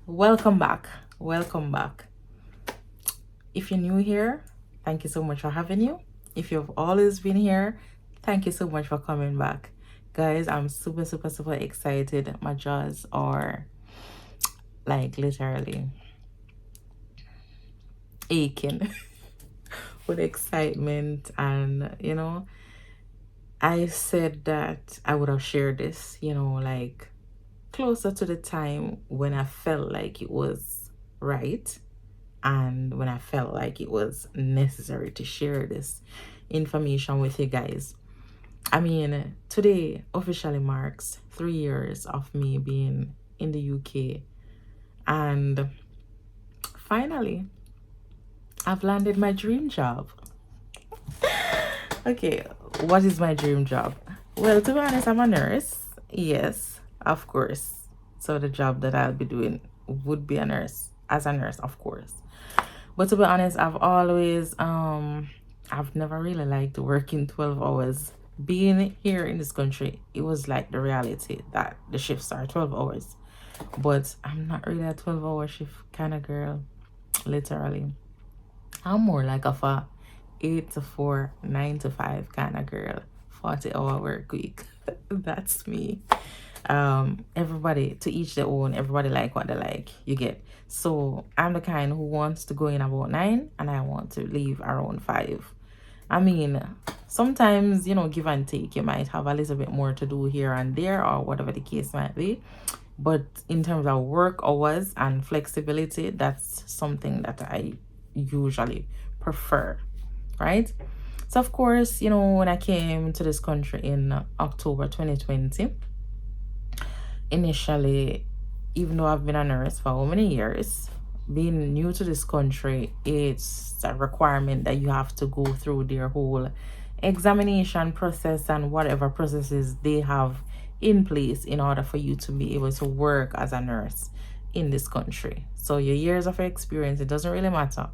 Welcome back. Welcome back. If you're new here, thank you so much for having you. If you've always been here, thank you so much for coming back. Guys, I'm super excited. My jaws are like literally aching with excitement. And I said that I would have shared this, like closer to the time when I felt like it was right and when I felt like it was necessary to share this information with you guys. I mean, today officially marks 3 years of me being in the UK, and finally, I've landed my dream job. Okay, what is my dream job? Well, to be honest, I'm a nurse. Yes, of course. So the job that I'll be doing would be a nurse, as a nurse, of course. But to be honest, I've never really liked working 12 hours. Being here in this country, it was like the reality that the shifts are 12 hours. But I'm not really a 12-hour shift kind of girl, literally. I'm more like of a 8 to 4, 9 to 5 kind of girl. 40-hour work week. That's me. Everybody, to each their own. Everybody like what they like, you get. So I'm the kind who wants to go in about 9 and I want to leave around 5. I mean, sometimes, give and take, you might have a little bit more to do here and there or whatever the case might be. But in terms of work hours and flexibility, that's something that I usually prefer, right? So of course, when I came to this country in October 2020, initially, even though I've been a nurse for how many years, being new to this country, it's a requirement that you have to go through their whole examination process and whatever processes they have in place in order for you to be able to work as a nurse in this country. So your years of experience, it doesn't really matter.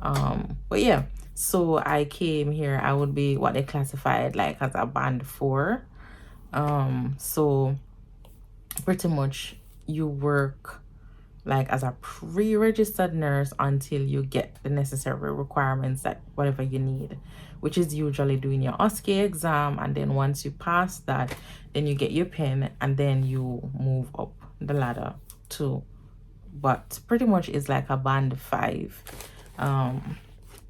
But yeah, so I came here, I would be what they classified like as a band 4. So pretty much you work like as a pre-registered nurse until you get the necessary requirements that whatever you need, which is usually doing your OSCE exam. And then once you pass that, then you get your PIN and then you move up the ladder to but pretty much is like a band 5,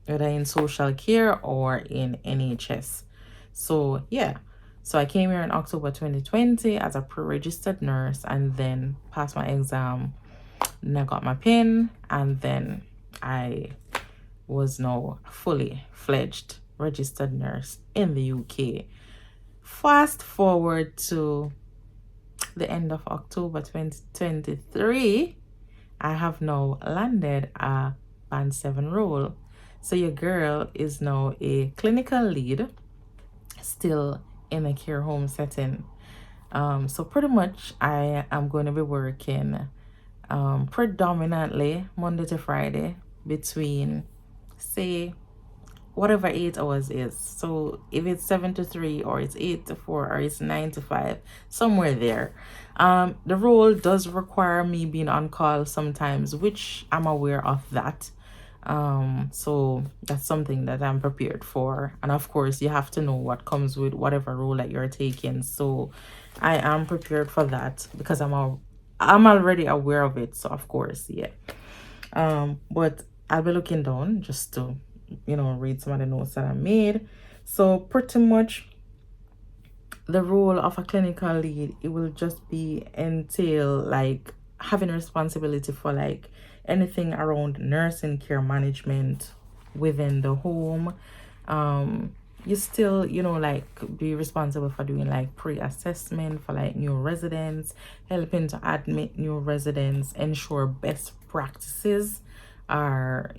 whether in social care or in NHS. So yeah, so I came here in October 2020 as a pre-registered nurse and then passed my exam. And I got my PIN, and then I was now fully fledged registered nurse in the UK. Fast forward to the end of October 2023, I have now landed a band 7 role. So your girl is now a clinical lead, still in a care home setting. So pretty much I am going to be working predominantly Monday to Friday between, say, whatever 8 hours is. So if it's 7 to 3 or it's 8 to 4 or it's 9 to 5, somewhere there. The role does require me being on call sometimes, which I'm aware of that. So that's something that I'm prepared for. And of course, you have to know what comes with whatever role that you're taking. So I am prepared for that because I'm already aware of it. So of course, yeah. But I'll be looking down just to read some of the notes that I made. So pretty much the role of a clinical lead, it will just be entail like having responsibility for like anything around nursing care management within the home. You still like be responsible for doing like pre-assessment for like new residents, helping to admit new residents, ensure best practices are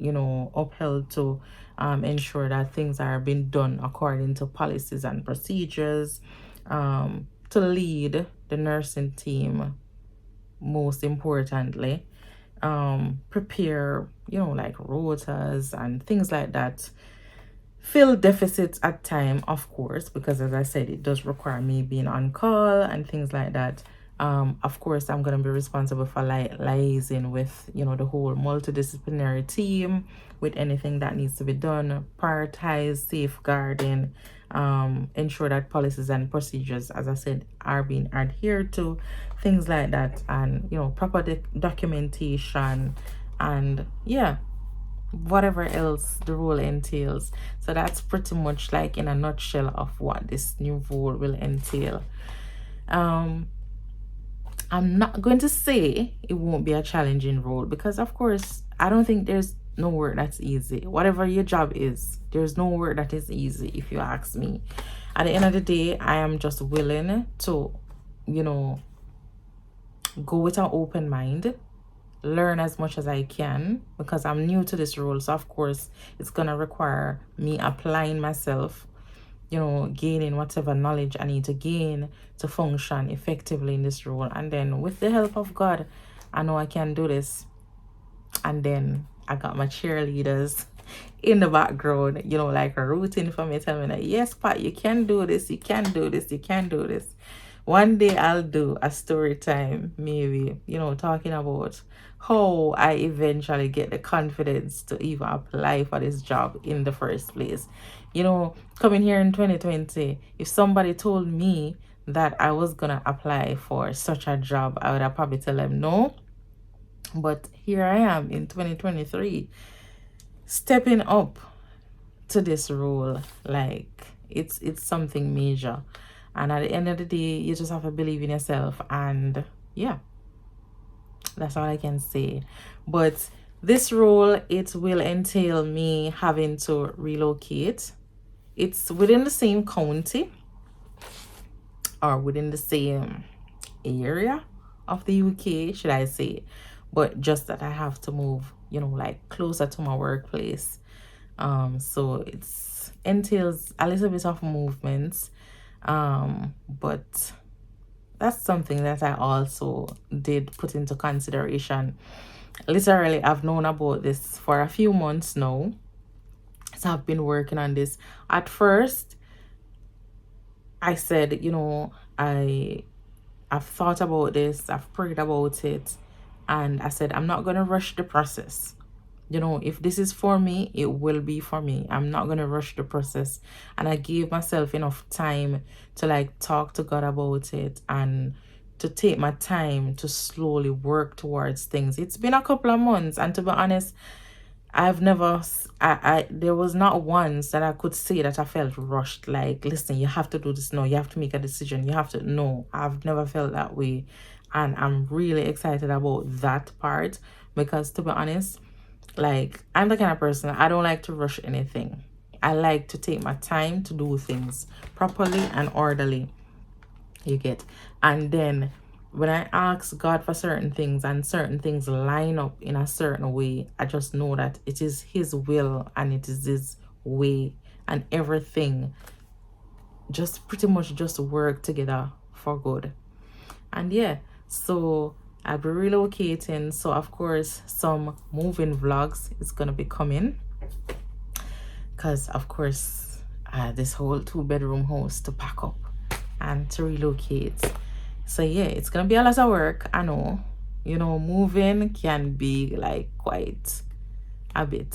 upheld to ensure that things are being done according to policies and procedures, to lead the nursing team, most importantly, prepare like rotas and things like that, fill deficits at time, of course, because as I said, it does require me being on call and things like that. Of course, I'm going to be responsible for liaising with, you know, the whole multidisciplinary team with anything that needs to be done, prioritize safeguarding, ensure that policies and procedures, as I said, are being adhered to, things like that, and, you know, proper documentation, and yeah, whatever else the role entails. So that's pretty much like in a nutshell of what this new role will entail. I'm not going to say it won't be a challenging role, because of course I don't think there's no work that's easy. Whatever your job is, there's no work that is easy, if you ask me. At the end of the day, I am just willing to, you know, go with an open mind, learn as much as I can, because I'm new to this role. So of course it's gonna require me applying myself, you know, gaining whatever knowledge I need to gain to function effectively in this role. And then with the help of God, I know I can do this. And then I got my cheerleaders in the background, you know, like rooting for me, telling me that, yes, Pat, you can do this, you can do this, you can do this. One day I'll do a story time, maybe, you know, talking about how I eventually get the confidence to even apply for this job in the first place. You know, coming here in 2020, if somebody told me that I was gonna apply for such a job, I would have probably tell them no. But here I am in 2023, stepping up to this role. Like, it's something major. And at the end of the day, you just have to believe in yourself. And yeah, that's all I can say. But this role, it will entail me having to relocate. It's within the same county or within the same area of the UK, should I say. But just that I have to move, you know, like closer to my workplace. So it's entails a little bit of movements. But that's something that I also did put into consideration. Literally, I've known about this for a few months now. So I've been working on this. At first, I said, you know, I've thought about this, I've prayed about it, and I said, I'm not going to rush the process. You know, if this is for me, it will be for me. I'm not going to rush the process. And I gave myself enough time to like talk to God about it and to take my time to slowly work towards things. It's been a couple of months, and to be honest, I've never, there was not once that I could say that I felt rushed. Like, listen, you have to do this. No, you have to make a decision. You have to, no, I've never felt that way. And I'm really excited about that part, because to be honest, like, I'm the kind of person, I don't like to rush anything. I like to take my time to do things properly and orderly, you get. And then when I ask God for certain things and certain things line up in a certain way, I just know that it is his will and it is his way, and everything just pretty much just work together for good. And yeah, so I'll be relocating. So of course some moving vlogs is gonna be coming, because of course this whole 2-bedroom house to pack up and to relocate. So yeah, it's gonna be a lot of work. I know, you know, moving can be like quite a bit.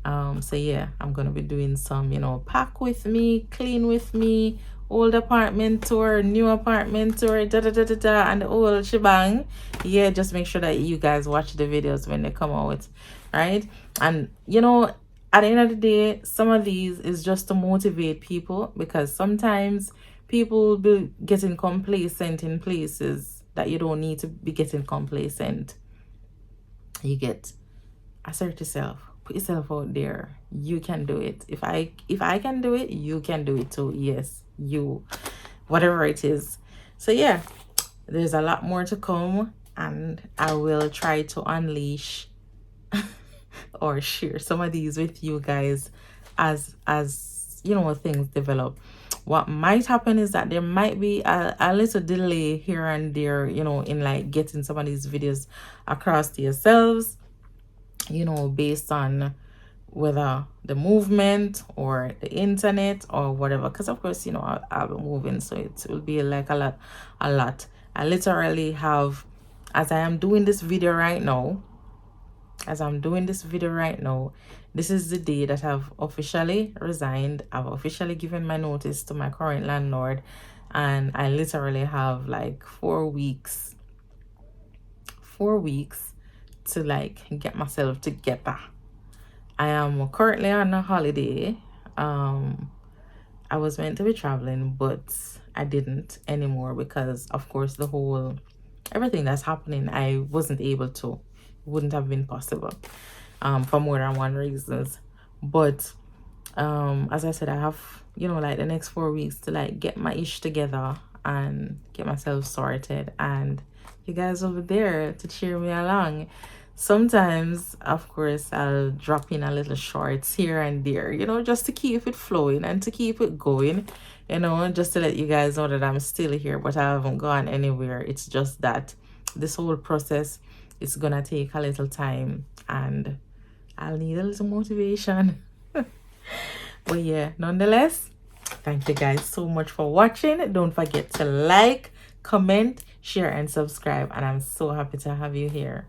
So yeah, I'm gonna be doing some, you know, pack with me, clean with me, old apartment tour, new apartment tour, da da da da da, and the whole shebang. Yeah, just make sure that you guys watch the videos when they come out, right? And you know, at the end of the day, some of these is just to motivate people, because sometimes people will be getting complacent in places that you don't need to be getting complacent. You get, assert yourself, put yourself out there. You can do it. If I can do it, you can do it too. Yes, you, whatever it is. So yeah, there's a lot more to come, and I will try to unleash or share some of these with you guys as you know, things develop. What might happen is that there might be a little delay here and there, you know, in like getting some of these videos across to yourselves, you know, based on whether the movement or the internet or whatever, because of course, you know, I'll be moving, so it will be like a lot. I literally have, as I am doing this video right now, this is the day that I've officially resigned. I've officially given my notice to my current landlord, and I literally have like 4 weeks to like get myself together. I am currently on a holiday. I was meant to be traveling, but I didn't anymore because of course the whole everything that's happening, I wasn't able to. It wouldn't have been possible for more than one reasons. But as I said, I have, you know, like the next 4 weeks to like get my ish together and get myself sorted, and you guys over there to cheer me along. Sometimes of course I'll drop in a little shorts here and there, you know, just to keep it flowing and to keep it going, you know, just to let you guys know that I'm still here, but I haven't gone anywhere. It's just that this whole process is gonna take a little time and I'll need a little motivation. But yeah, nonetheless, thank you guys so much for watching. Don't forget to like, comment, share, and subscribe. And I'm so happy to have you here.